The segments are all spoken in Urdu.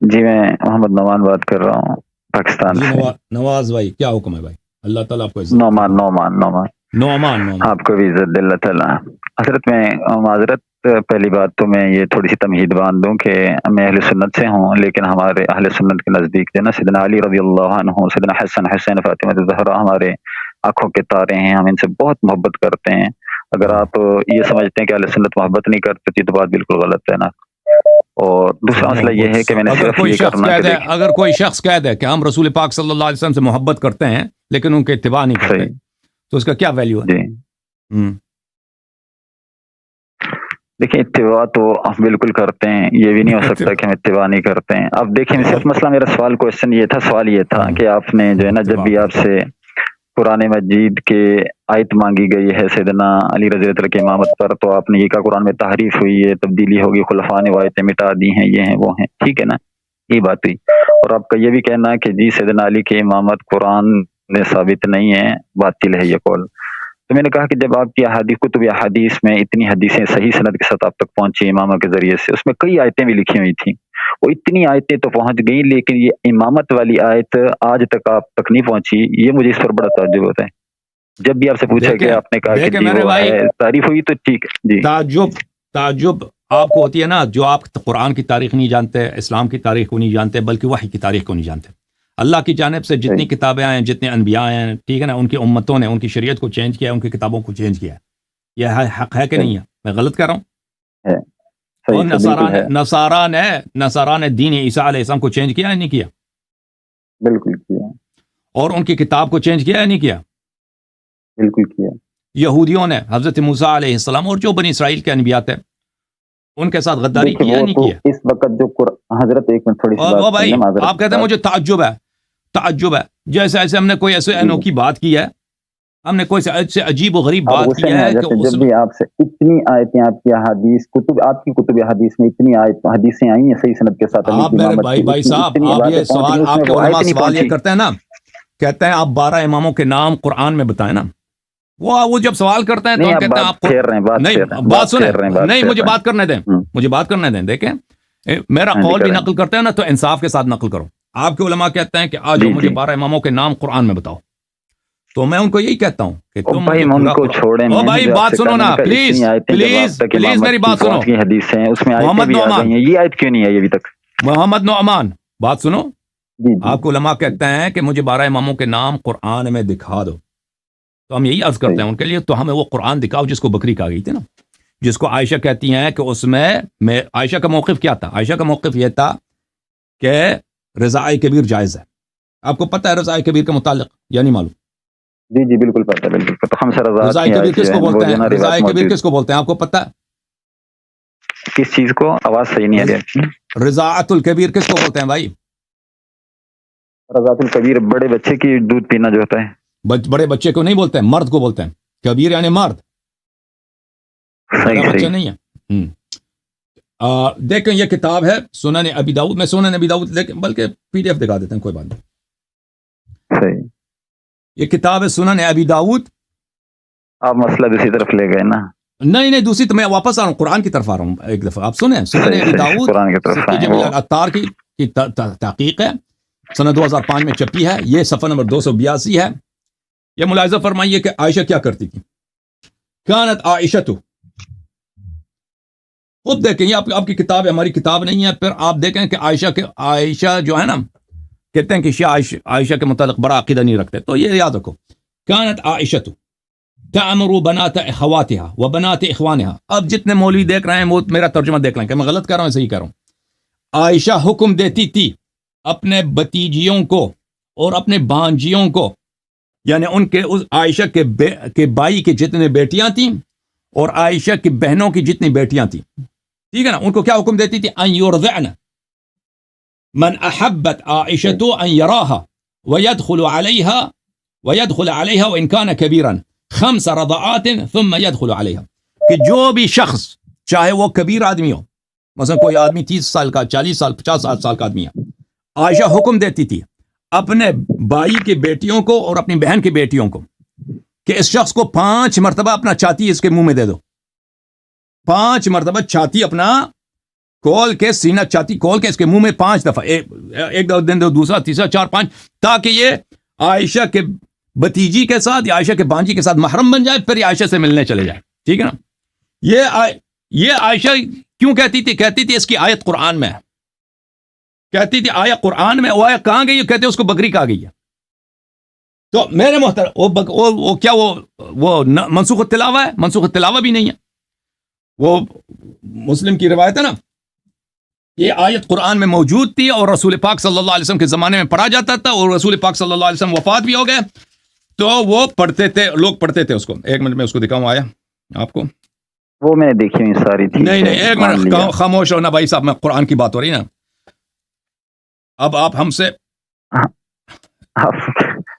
جی میں محمد نعمان بات کر رہا ہوں پاکستان جی سے۔ نواز بھائی کیا حکم ہے بھائی؟ اللہ تعالیٰ آپ کو عزت نعمان نعمان نعمان نعمان آپ کو بھی عزت دے اللہ تعالیٰ۔ حضرت میں معذرت، پہلی بات تو میں یہ تھوڑی سی تمہید باندھ دوں کہ میں اہل سنت سے ہوں، لیکن ہمارے اہل سنت کے نزدیک جو ہے نا سیدنا علی رضی اللہ عنہ، سیدنا حسن حسین فاطمہ زہرا ہمارے آنکھوں کے تارے ہیں، ہم ان سے بہت محبت کرتے ہیں۔ اگر آپ یہ سمجھتے ہیں کہ اہل سنت محبت نہیں کرتے تو بات بالکل غلط ہے نا۔ اور دوسرا مسئلہ یہ ہے کہ میں نے اگر صرف کوئی یہ شخص کرنا کہہ کہ دے دیکھیں اگر کوئی شخص کہہ دے کہ ہم رسول پاک صلی اللہ علیہ وسلم سے محبت کرتے ہیں لیکن ان کے اتباع نہیں کرتے، صحیح تو اس کا کیا ویلیو ہے؟ جی دیکھیں، اتباع تو ہم بالکل کرتے ہیں، یہ بھی نہیں ہو سکتا کہ ہم اتباع نہیں کرتے ہیں۔ اب دیکھیں صرف مسئلہ میرا سوال یہ تھا کہ آپ نے جو ہے نا جب بھی آپ سے قرآن مجید کے آیت مانگی گئی ہے سیدنا علی رضی اللہ عنہ کی امامت پر، تو آپ نے یہ کہا قرآن میں تحریف ہوئی ہے، تبدیلی ہوگی، خلفاء نے وہ آیتیں مٹا دی ہیں، یہ ہیں وہ ہیں، ٹھیک ہے نا، یہ بات ہوئی۔ اور آپ کا یہ بھی کہنا ہے کہ جی سیدنا علی کی امامت قرآن میں ثابت نہیں ہے، باطل ہے یہ قول۔ تو میں نے کہا کہ جب آپ کی احادیث کتب احادیث میں اتنی حدیثیں صحیح سند کے ساتھ آپ تک پہنچی امامہ کے ذریعے سے، اس میں کئی آیتیں بھی لکھی ہوئی تھیں، وہ اتنی آیتیں تو پہنچ گئیں، لیکن یہ امامت والی آیت آج تک آپ تک نہیں پہنچی، یہ مجھے اس پر بڑا تعجب ہوتا ہے۔ جب بھی آپ سے پوچھا کہ آپ نے کہا کہ دیکھیں جی میرے وہ بھائی، ہے، تعریف ہوئی تو ٹھیک ہے جی۔ تعجب آپ کو ہوتی ہے نا، جو آپ قرآن کی تاریخ نہیں جانتے، اسلام کی تاریخ کو نہیں جانتے، بلکہ وحی کی تاریخ کو نہیں جانتے۔ اللہ کی جانب سے جتنی کتابیں آئیں، جتنے انبیاء ہیں، ٹھیک ہے نا، ان کی امتوں نے ان کی شریعت کو چینج کیا ہے، ان کی کتابوں کو چینج کیا ہے۔ یہ حق ہے کہ نہیں ہے؟ میں غلط کہہ رہا ہوں؟ اور نصارا نے دین عیسیٰ علیہ السلام کو چینج کیا ہے نہیں کیا؟ بالکل کیا، اور ان کی کتاب کو چینج کیا ہے نہیں کیا؟ بالکل کیا۔ یہودیوں نے حضرت موسیٰ علیہ السلام اور جو بنی اسرائیل کے انبیاء تھے ان کے ساتھ غداری دیکھیں کیا وہ نہیں تو کیا؟ اس وقت جو حضرت ایک منٹ تھوڑی سی وہ بات بھائی سن لیں، معذرت آپ کہتے ہیں مجھے تعجب ہے جیسے ایسے ہم نے کوئی ایسے انوکھی بات کی ہے، ہم نے کوئی ایسے عجیب و غریب آپ بات غصے کی میں آ ہے کہ جاتے ہیں اس جب میں بھی آپ سے اتنی آیتیں آپ کی احادیث آپ کی کتب حدیث میں اتنی حدیثیں آئی ہیں صحیح سند کے ساتھ علی آپ کی میرے امامت کی، بھائی اس میں صاحب، اتنی آپ باتیں یہ پہنچ سوال گئی، اس آپ میں کے وہ علماء آیت نہیں سوال یہ پہنچی۔ کرتے ہیں نا، کہتے ہیں آپ 12 اماموں کے نام قرآن میں بتائیں نا۔ وہ جب سوال کرتے ہیں تو نہیں ہم آپ کہتے ہیں بات آپ کو پھیر رہے ہیں، بات پھیر رہے نہیں ہیں، بات بات سنیں، پھیر رہے ہیں، بات نہیں پھیر مجھے رہے بات کرنے دیں، ہیں۔ مجھے بات کرنے دیں۔ دیکھیں میرا ہاں جی قول بھی کریں۔ نقل کرتے ہیں نا تو انصاف کے ساتھ نقل کرو۔ آپ کے علماء کہتے ہیں کہ آ جاؤ جی مجھے جی 12 اماموں کے نام قرآن میں بتاؤ، تو میں ان کو یہی کہتا ہوں کہ او تم بھائی مجھے ان پورا کو قرآن، چھوڑے او میں بھائی جو آپ بات سے کہا سنو میں نے نا، کہا اتنی پلیز آیتیں جب آپ پلیز تک پلیز امامت میری کی بات سنو۔ پہنچ گئی حدیث ہیں، اس میں آیتیں محمد بھی آ نعمان گئی ہیں، یہ آیت کیوں نہیں آئی ابھی تک؟ محمد نعمان بات سنو، جی جی آپ کو علماء کہتے ہیں کہ مجھے 12 اماموں کے نام قرآن میں دکھا دو، تو ہم یہی عرض کرتے ہیں ان کے لیے، تو ہمیں وہ قرآن دکھاؤ جس کو بکری کہا گئی تھی نا، جس کو عائشہ کہتی ہیں کہ اس میں عائشہ کا موقف کیا تھا؟ عائشہ کا موقف یہ تھا کہ رضاء کبیر جائز ہے۔ آپ کو پتہ ہے رضاء کبیر کے متعلق یا نہیں معلوم؟ جی جی بالکل پتہ ہے، بالکل پتہ۔ خمسہ رضاعت رضاء کی کبیر آیت کس جو کو ہے وہ بولتے جو ہیں؟ نا رضاء روایت کبیر موجود، کس کو بولتے ہیں آپ کو پتہ ہے؟ کس چیز کو؟ آواز صحیح نہیں آ رہی۔ رضاعت الکبیر کس کو بولتے ہیں بھائی؟ رضاعت الکبیر بڑے بچے کی دودھ پینا جو ہوتا ہے۔ بڑے بچے کو نہیں بولتے ہیں، مرد کو بولتے ہیں، کبیر یعنی مرد، بڑا صحیح بچہ صحیح نہیں ہے۔ دیکھیں یہ کتاب ہے سنن ابی داؤد، میں سنن ابی داؤد بلکہ PDF دکھا دیتے ہیں، کوئی بات نہیں۔ صحیح، یہ کتاب ہے سنن ابی داؤد۔ آپ مسئلہ دوسری طرف لے گئے نا۔ نہیں دوسری تو میں واپس آ رہا ہوں، قرآن کی طرف آ رہا ہوں ایک دفعہ۔ آپ سنیں سنن صحیح ابی صحیح، داؤد قرآن کی طرف صفی آئیں جمیل وہ۔ العطار کی تحقیق ہے، سنہ 2005 میں چھپی ہے، یہ صفحہ نمبر 282 ہے۔ یہ ملاحظہ فرمائیے کہ عائشہ کیا کرتی تھی۔ کانت عائشہ، خود دیکھیں، یہ آپ کی کتاب ہے، ہماری کتاب نہیں ہے۔ پھر آپ دیکھیں کہ عائشہ جو ہے نا، کہتے ہیں کہ عائشہ کے متعلق بڑا عقیدہ نہیں رکھتے، تو یہ یاد رکھو، کانت عائشہ تأمر بنات اخواتها وبنات اخوانها۔ اب جتنے مولوی دیکھ رہے ہیں وہ میرا ترجمہ دیکھ لیں کہ میں غلط کر رہا ہوں صحیح کر رہا ہوں۔ عائشہ حکم دیتی تھی اپنے بتیجیوں کو اور اپنے بانجیوں کو، یعنی ان کے اس عائشہ کے بائی کی جتنے بیٹیاں تھیں اور عائشہ کی بہنوں کی جتنی بیٹیاں تھیں، ٹھیک ہے نا، ان کو کیا حکم دیتی تھی؟ ان یرضعن من احبت عائشہ ان یراها ويدخل عليها وان كان كبيرا 5 رضعات ثم يدخل عليها، کہ جو بھی شخص چاہے وہ کبیر آدمی ہو، مثلا کوئی آدمی 30 سال کا، 40 سال، 50 سال کا آدمی ہے، عائشہ حکم دیتی تھی اپنے بھائی کی بیٹیوں کو اور اپنی بہن کی بیٹیوں کو کہ اس شخص کو 5 مرتبہ اپنا چھاتی اس کے منہ میں دے دو، 5 مرتبہ چھاتی اپنا کھول کے سینہ چھاتی کھول کے اس کے منہ میں 5 دفعہ ایک دن دو دوسرا تیسرا 4 5 تاکہ یہ عائشہ کے بتیجی کے ساتھ یا عائشہ کے بانجی کے ساتھ محرم بن جائے، پھر یہ عائشہ سے ملنے چلے جائے. ٹھیک ہے نا. یہ عائشہ کیوں کہتی تھی اس کی آیت قرآن میں ہے. کہتی تھی آیت قرآن میں، وہ آیت کہاں گئی؟ کہتے اس کو بکری کہا گئی ہے. تو میرے محترم وہ کیا وہ منسوخ التلاوہ ہے؟ منسوخ التلاوہ بھی نہیں ہے. وہ مسلم کی روایت ہے نا، یہ آیت قرآن میں موجود تھی اور رسول پاک صلی اللہ علیہ وسلم کے زمانے میں پڑھا جاتا تھا، اور رسول پاک صلی اللہ علیہ وسلم وفات بھی ہو گئے تو وہ پڑھتے تھے، لوگ پڑھتے تھے اس کو. ایک منٹ میں اس کو دکھاؤں آیا آپ کو. وہ میں نے دیکھی ہوئی ساری تھی. نہیں ایک منٹ خاموش ہونا بھائی صاحب، میں قرآن کی بات ہو رہی نا. اب آپ ہم سے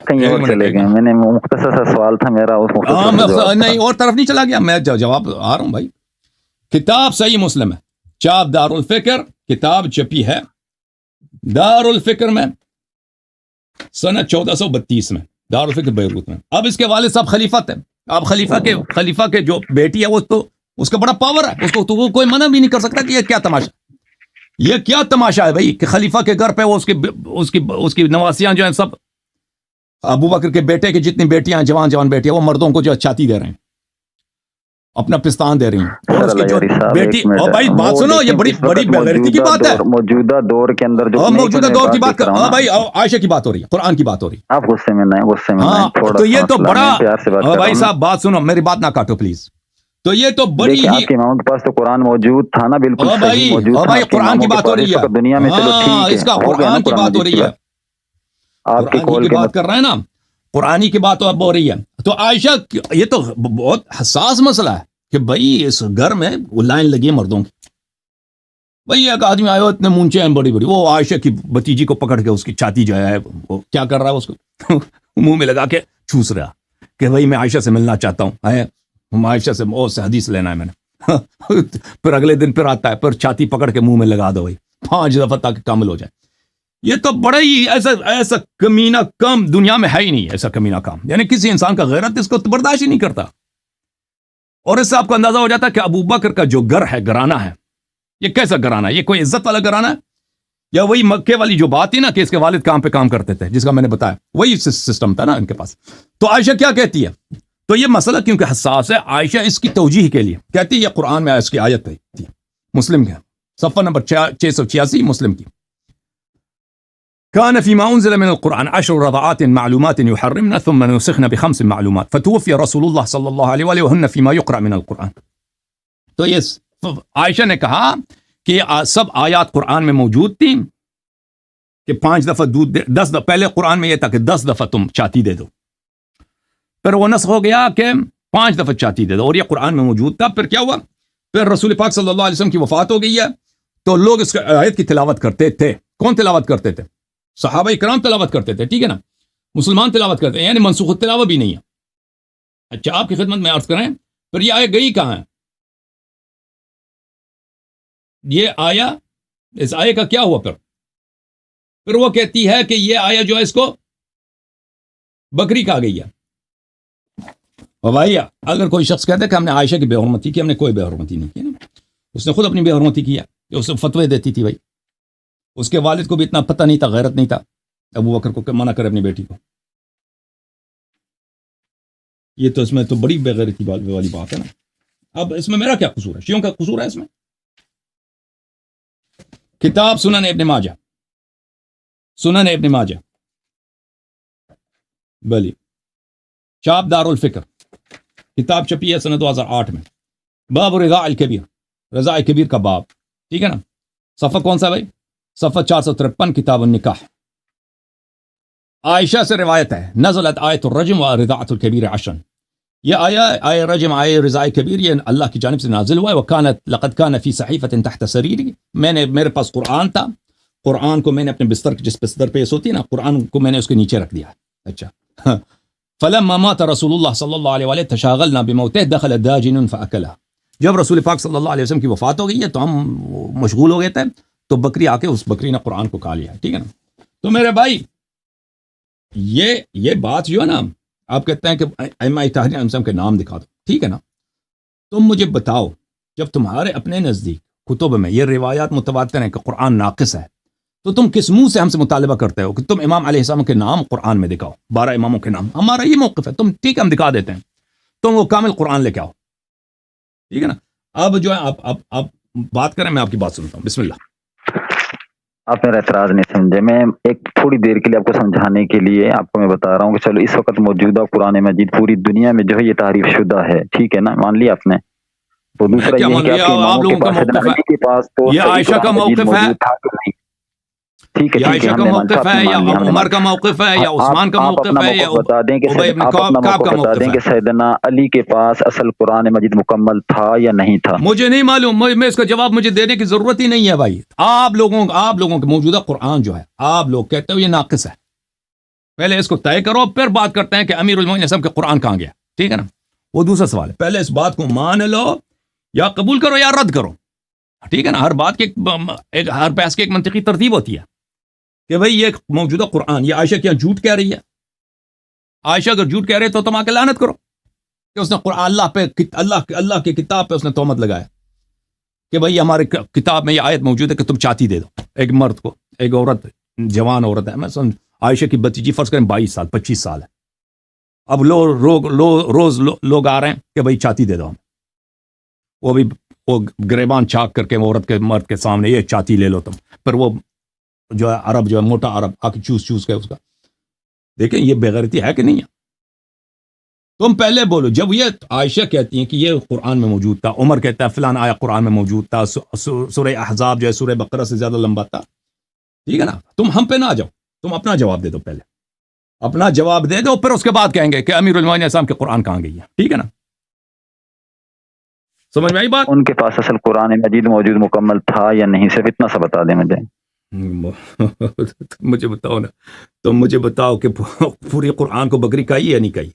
کہیں اور چلے گئے. میں نے مختصر سا سوال تھا میرا، نہیں اور طرف نہیں چلا گیا، میں جواب آ رہا ہوں بھائی. کتاب صحیح مسلم ہے، چاپ دار الفکر کتاب چھپی ہے دار الفکر میں سنہ 1432 میں، دار الفکر بیروت میں. اب اس کے والد صاحب خلیفہ تھے. اب خلیفہ کے جو بیٹی ہے وہ تو اس کا بڑا پاور ہے، اس کو تو وہ کوئی منع بھی نہیں کر سکتا کہ یہ کیا تماشا ہے بھائی کہ خلیفہ کے گھر پہ وہ اس کی نواسیاں جو ہیں سب ابو بکر کے بیٹے کی جتنی بیٹیاں جوان بیٹیاں وہ مردوں کو جو چھاتی دے رہے ہیں، اپنا پستان دے رہی ہیں. اور اس کی جو بیٹی اور بھائی بات سنو، یہ بڑی بغیرتی کی بات ہے. موجودہ دور کے اندر جو موجودہ دور کی بات کر بھائی، عائشہ کی بات ہو رہی ہے، قرآن کی بات ہو رہی ہے. آپ غصے میں نہیں تو یہ تو بڑا بھائی صاحب بات سنو، میری بات نہ کاٹو پلیز. تو یہ تو بڑی ہی آپ کے اماموں کے پاس تو قرآن موجود تھا نا، بالکل صحیح موجود تھا. بھائی قرآن کی بات ہو رہی ہے دنیا میں. چلو ٹھیک ہے، اس کا قرآن کی بات ہو رہی ہے، آپ کی قرآن کی بات کر رہے ہیں نا، قرآن کی بات اب ہو رہی ہے. تو عائشہ یہ تو بہت حساس مسئلہ ہے کہ بھائی اس گھر میں وہ لائن لگی ہے مردوں کی. بھائی ایک آدمی آئے اتنے مونچے ہیں بڑی وہ عائشہ کی بتیجی کو پکڑ کے اس کی چھاتی جو ہے وہ کیا کر رہا ہے، اس کو منہ میں لگا کے چوس رہا کہ بھائی میں عائشہ سے ملنا چاہتا ہوں، عائشہ سے حدیث لینا ہے میں نے. پھر اگلے دن پھر آتا ہے، پھر چھاتی پکڑ کے منہ میں لگا دو بھائی 5 دفعہ تاکہ کامل ہو جائے. یہ تو بڑا ہی ایسا کمینہ کام دنیا میں ہے ہی نہیں، ایسا کمینہ کام. یعنی کسی انسان کا غیرت اس کو برداشت ہی نہیں کرتا. اور اس سے آپ کو اندازہ ہو جاتا ہے کہ ابو بکر کا جو گھر ہے، گھرانہ ہے، یہ کیسا گھرانہ ہے؟ یہ کوئی عزت والا گھرانہ ہے یا وہی مکے والی جو بات تھی نا کہ اس کے والد کام پہ کام کرتے تھے، جس کا میں نے بتایا وہی سسٹم تھا نا ان کے پاس. تو عائشہ کیا کہتی ہے؟ تو یہ مسئلہ کیونکہ حساس ہے، عائشہ اس کی توجیح کے لیے کہتی ہے، یہ قرآن میں اس کی آیت تھی مسلم کے صفحہ نمبر 686 مسلم کی. كان فيما أنزل من القرآن 10 رضعات معلومات يحرمن ثم نسخن ب5 معلومات فتوفي رسول الله صلى الله عليه وآله وهن فيما يقرأ من القرآن. تو یہ عائشہ نے کہا کہ سب آیات قرآن میں موجود تھیں کہ 5 دفعہ دودھ 10 دفعہ، پہلے قرآن میں یہ تھا کہ 10 دفعہ تم چاتی دے دو، پھر وہ نسخ ہو گیا کہ 5 دفعہ چاتی دے دو، اور یہ قرآن میں موجود تھا. پھر کیا ہوا؟ پھر رسول پاک صلی اللہ علیہ وسلم کی وفات ہو گئی ہے تو لوگ اس آیت کی تلاوت کرتے تھے. کون تلاوت کرتے تھے؟ صحابہ کرام تلاوت کرتے تھے. ٹھیک ہے نا، مسلمان تلاوت کرتے ہیں، یعنی منسوخ التلاوہ بھی نہیں ہے. اچھا آپ کی خدمت میں عرض کریں، پھر یہ آیت گئی کہاں ہے؟ یہ آیا، اس آیت کا کیا ہوا؟ پھر وہ کہتی ہے کہ یہ آیا جو ہے اس کو بکری کہا گئی ہے. اور بھائی اگر کوئی شخص کہتا ہے کہ ہم نے عائشہ کی بے حرمتی کی، ہم نے کوئی بے حرمتی نہیں کی نا، اس نے خود اپنی بے حرمتی کیا کہ اسے فتوے دیتی تھی. بھائی اس کے والد کو بھی اتنا پتہ نہیں تھا، غیرت نہیں تھا ابو بکر کو منع کرے اپنی بیٹی کو. یہ تو اس میں تو بڑی بے غیرتی والی بات ہے نا. اب اس میں میرا کیا قصور ہے؟ شیعوں کا قصور ہے اس میں. کتاب سنن ابن ماجہ، سنن ابن ماجہ بلی چاپ دار الفکر، کتاب چھپی ہے سنہ 2008 میں. باب رضاء الکبیر، رضاء کبیر کا باب. ٹھیک ہے نا، صفحہ کون سا بھائی؟ صفحہ 453 کتاب النکاح. عائشہ سے روایت ہے، نزلت آیت الرجم و رضاعۃ الکبیر 10. یہ آیہ رجم، آیہ رضاء کبیر، یہ اللہ کی جانب سے نازل ہوا ہے. وکانت لقد کان فی صحیفۃ تحت سریری، میرے پاس قرآن تھا، قرآن کو میں نے اپنے بستر جس بستر پہ سوتی نا، قرآن کو میں نے اس کے نیچے رکھ دیا. اچھا فلما مات رسول اللہ صلی اللہ علیہ وآلہ تشاغلنا بموتہ دخل داجن فاکلها. جب رسول پاک صلی اللہ علیہ وسلم کی وفات ہو گئی ہے تو ہم مشغول ہو گئے تھے، تو بکری آ کے اس بکری نے قرآن کو کھا لیا. ٹھیک ہے نا. تو میرے بھائی یہ بات جو ہے نا، آپ کہتے ہیں کہ ائمہ تحریر کے نام دکھا دو. ٹھیک ہے نا، تم مجھے بتاؤ جب تمہارے اپنے نزدیک کتب میں یہ روایات متواتر ہیں کہ قرآن ناقص ہے، تو تم کس منہ سے ہم سے مطالبہ کرتے ہو کہ تم امام علیہ السلام کے نام قرآن میں دکھاؤ، 12 اماموں کے نام؟ ہمارا یہ موقف ہے، تم ٹھیک ہے ہم دکھا دیتے ہیں، تم وہ کامل قرآن لے کے آؤ، ٹھیک ہے نا؟ اب جو ہے آپ بات کریں، میں آپ کی بات سنتا ہوں، بسم اللہ۔ آپ میرا اعتراض نہیں سمجھے، میں ایک تھوڑی دیر کے لیے آپ کو سمجھانے کے لیے آپ کو میں بتا رہا ہوں کہ چلو اس وقت موجودہ قرآن مجید پوری دنیا میں جو ہے یہ تعریف شدہ ہے، ٹھیک ہے نا، مان لیا آپ نے؟ تو دوسرا کیا یہ ہے مان کہ لیا؟ آپ کے آپ اماموں کے لوگوں کا پاس موقف ہے، علی کے پاس تو یہ صحیح عائشہ کا قرآن مجید موقف ہے، موجود تھا کہ نہیں؟ ٹھیک ہے یہ ٹھیک ہے، عائشہ ہم کا نے موقف ہے یا عمر کا موقف ہے یا عثمان کا آپ موقف اپنا ہے یا موقف بتا دیں کہ ابی بن آپ اپنا کعب کا موقف بتا موقف دیں ہے؟ کہ سیدنا علی کے پاس اصل قرآن مجید مکمل تھا یا نہیں تھا؟ مجھے نہیں معلوم، میں اس کا جواب مجھے دینے کی ضرورت ہی نہیں ہے بھائی۔ آپ لوگوں کے موجودہ قرآن جو ہے آپ لوگ کہتے ہو یہ ناقص ہے، پہلے اس کو طے کرو، پھر بات کرتے ہیں کہ امیر المومنین صاحب کے قرآن کہاں گیا، ٹھیک ہے نا؟ وہ دوسرا سوال ہے، پہلے اس بات کو مان لو، یا قبول کرو یا رد کرو، ٹھیک ہے نا؟ ہر بات کی ہر بحث کی ایک منطقی ترتیب ہوتی ہے کہ بھئی یہ موجودہ قرآن، یہ عائشہ کیا جھوٹ کہہ رہی ہے؟ عائشہ اگر جھوٹ کہہ رہے تو تم آ کے لعنت کرو کہ اس نے قرآن اللہ کی کتاب پہ اس نے تہمت لگایا کہ بھئی ہمارے کتاب میں یہ آیت موجود ہے کہ تم چاتی دے دو ایک مرد کو، ایک عورت، جوان عورت ہے، میں عائشہ کی بتیجی فرض کریں 22 سال 25 سال ہے، اب روز لوگ آ رہے ہیں کہ بھئی چاتی دے دو ہم، وہ گریبان چاک کر کے عورت کے مرد کے سامنے یہ چاتی لے لو تم، پھر وہ جو ہے عرب جو ہے موٹا عرب آ کے چوس کے اس کا، دیکھیں یہ بےغیرتی ہے کہ نہیں ہے؟ تم پہلے بولو، جب یہ عائشہ کہتی ہیں کہ یہ قرآن میں موجود تھا، عمر کہتا ہے فلان آیا قرآن میں موجود تھا، سورہ احزاب جو ہے سورہ بقرہ سے زیادہ لمبا تھا، ٹھیک ہے نا؟ تم ہم پہ نہ آ جاؤ، تم اپنا جواب دے دو، پہلے اپنا جواب دے دو، پھر اس کے بعد کہیں گے کہ امیر المومنین السلام کے قرآن کہاں گئی ہے، ٹھیک ہے نا؟ سمجھ میں آئی بات؟ ان کے پاس اصل قرآن مجید موجود مکمل تھا یا نہیں، صرف اتنا سا بتا دیں مجھے۔ مجھے بتاؤ نا، تم مجھے بتاؤ کہ پوری قرآن کو بکری کھائی یا نہیں کھائی؟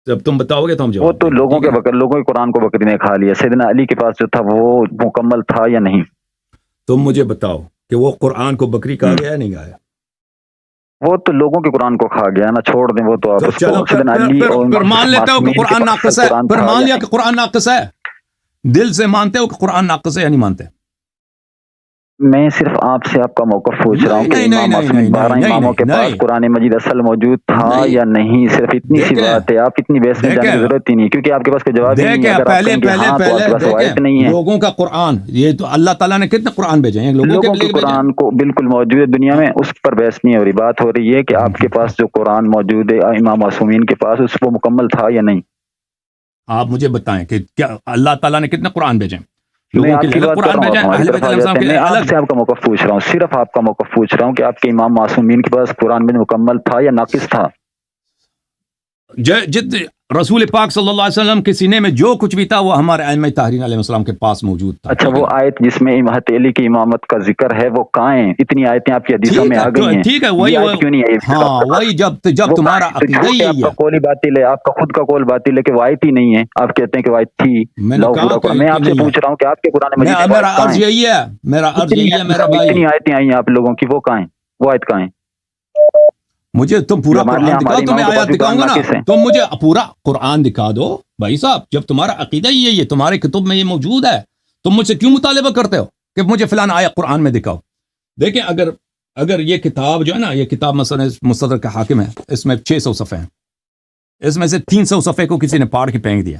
جب تم بتاؤ گے تو ہم جواب وہ تو دیں گے، لوگوں کے قرآن کو بکری نے کھا لیا، سیدنا علی کے پاس جو تھا وہ مکمل تھا یا نہیں؟ تم مجھے بتاؤ کہ وہ قرآن کو بکری کھا گیا یا نہیں کھایا؟ وہ تو لوگوں کے قرآن کو کھا گیا نا، چھوڑ دیں وہ تو آپ اس چلو کو، سیدنا علی اور پھر مان لیتا ہو کہ قرآن ناقص ہے، پھر مان لیا کہ قرآن ناقص ہے، دل سے مانتے ہو کہ قرآن ناقص ہے یا نہیں مانتے؟ میں صرف آپ سے آپ کا موقف پوچھ رہا ہوں کہ امام معصومین 12 اماموں کے پاس قرآن مجید اصل موجود تھا یا نہیں، صرف اتنی سی بات ہے، آپ اتنی بحث میں جانے کی ضرورت ہی نہیں، کیونکہ آپ کے پاس کوئی جواب ہی نہیں ہے۔ اگر آپ کہیں گے ہاں تو آپ کے پاس روایت نہیں ہے۔ لوگوں کا قرآن، یہ تو اللہ تعالیٰ نے کتنے قرآن بھیجے ہیں، لوگوں کے قرآن کو بالکل موجود ہے دنیا میں، اس پر بحث نہیں ہو رہی، بات ہو رہی ہے کہ آپ کے پاس جو قرآن موجود ہے امام معصومین کے پاس، اس کو مکمل تھا یا نہیں؟ آپ مجھے بتائیں کہ کیا اللہ تعالیٰ نے کتنے قرآن بھیجے ہیں؟ میں آپ کی بات کر رہا ہوں، میں آپ سے آپ کا موقف پوچھ رہا ہوں، صرف آپ کا موقف پوچھ رہا ہوں کہ آپ کے امام معصومین کے پاس قرآن میں مکمل تھا یا ناقص تھا؟ جت رسول پاک صلی اللہ علیہ وسلم کے سینے میں جو کچھ بھی تھا وہ ہمارے ائمہ طاہرین علیہ السلام کے پاس موجود تھا۔ اچھا، وہ آیت جس میں امامت علی کی امامت کا ذکر ہے وہ کہاں ہیں؟ اتنی آیتیں آپ کی حدیثوں میں آ گئی ہیں، ٹھیک ہے، وہی کیوں نہیں ہے؟ ہاں وہی جب تمہارا عقیدہ ہی آپ کا قول ہی باطل ہے، آپ کا خود کا قول باطل ہے کہ وہ آیت ہی نہیں ہے، آپ کہتے ہیں کہ وہ آیت تھی۔ میں آپ سے پوچھ رہا ہوں کہ آپ کے قرآن مجید میرا عرض یہی ہے میرا بھائی، اتنی آیتیں آئی ہیں آپ لوگوں کی، وہ کہاں ہیں؟ وہ آیت کہاں ہیں؟ مجھے تم پورا قرآن دکھاؤ تو میں آیات دکھاؤں گا نا، تم مجھے پورا قرآن دکھا دو بھائی صاحب، جب تمہارا عقیدہ ہی یہی ہے، تمہارے کتب میں یہ موجود ہے، تم مجھ سے کیوں مطالبہ کرتے ہو کہ مجھے فلان آیت قرآن میں دکھاؤ؟ دیکھیں اگر یہ کتاب جو ہے نا، یہ کتاب مثلا مستدرک حاکم ہے، اس میں 600 صفحے ہیں، اس میں سے 300 صفحے کو کسی نے پاڑ کے پھینک دیا،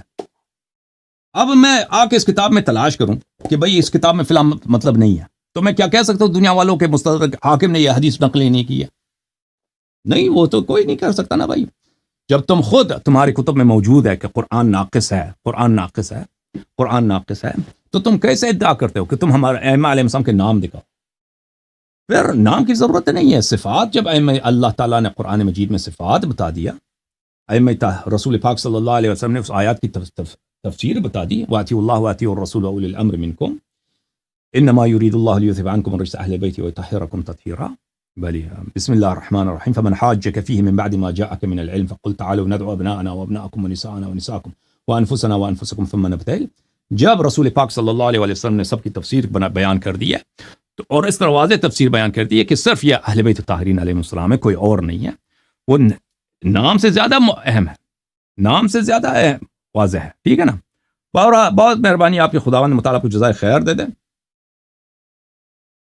اب میں آ کے اس کتاب میں تلاش کروں کہ بھئی اس کتاب میں فلان مطلب نہیں ہے، تو میں کیا کہہ سکتا ہوں دنیا والوں کے مستدرک حاکم نے یہ حدیث نقل نہیں کی ہے؟ نہیں، وہ تو کوئی نہیں کر سکتا نا بھائی، جب تم خود تمہاری کتب میں موجود ہے کہ قرآن ناقص ہے، تو تم کیسے ادعا کرتے ہو کہ تم ہمارے ائمہ علیہ السلام کے نام دکھاؤ؟ پھر نام کی ضرورت نہیں ہے، صفات جب اللہ تعالیٰ نے قرآن مجید میں صفات بتا دیا، رسول پاک صلی اللہ علیہ وسلم نے اس آیات کی تفسیر بتا دی، وَأَطِیعُوا اللَّهَ وَأَطِیعُوا الرَّسُولَ وَأُولِي الْأَمْرِ مِنْکُمْ إِنَّمَا يُرِیدُ اللَّهُ لِیُذْهِبَ عَنْکُمْ الرِّجْسَ أَهْلَ الْبَیْتِ وَیُطَہِّرَکُمْ تَطْہِیرًا۔ بسم الله الرحمن الرحیم، فمن حاجك فيه من بعد ما جاءك من العلم فقل تعالوا ندعو ابناءنا وابناءكم ونساءنا ونساءكم وانفسنا وانفسكم ثم نبتهل۔ جب رسول پاک صلی اللہ علیہ وسلم نے سب کی تفسیر بیان کر دی ہے، تو اور اس طرح واضح تفسیر بیان کر دی ہے کہ صرف یہ اہل بیت طاہرین علیہ السلام ہے، کوئی اور نہیں ہے، وہ نام سے زیادہ اہم ہے، نام سے زیادہ واضح ہے، ٹھیک ہے نا؟ بہت مہربانی آپ کے، خداوند مطالعہ کو جزائے خیر دے دیں۔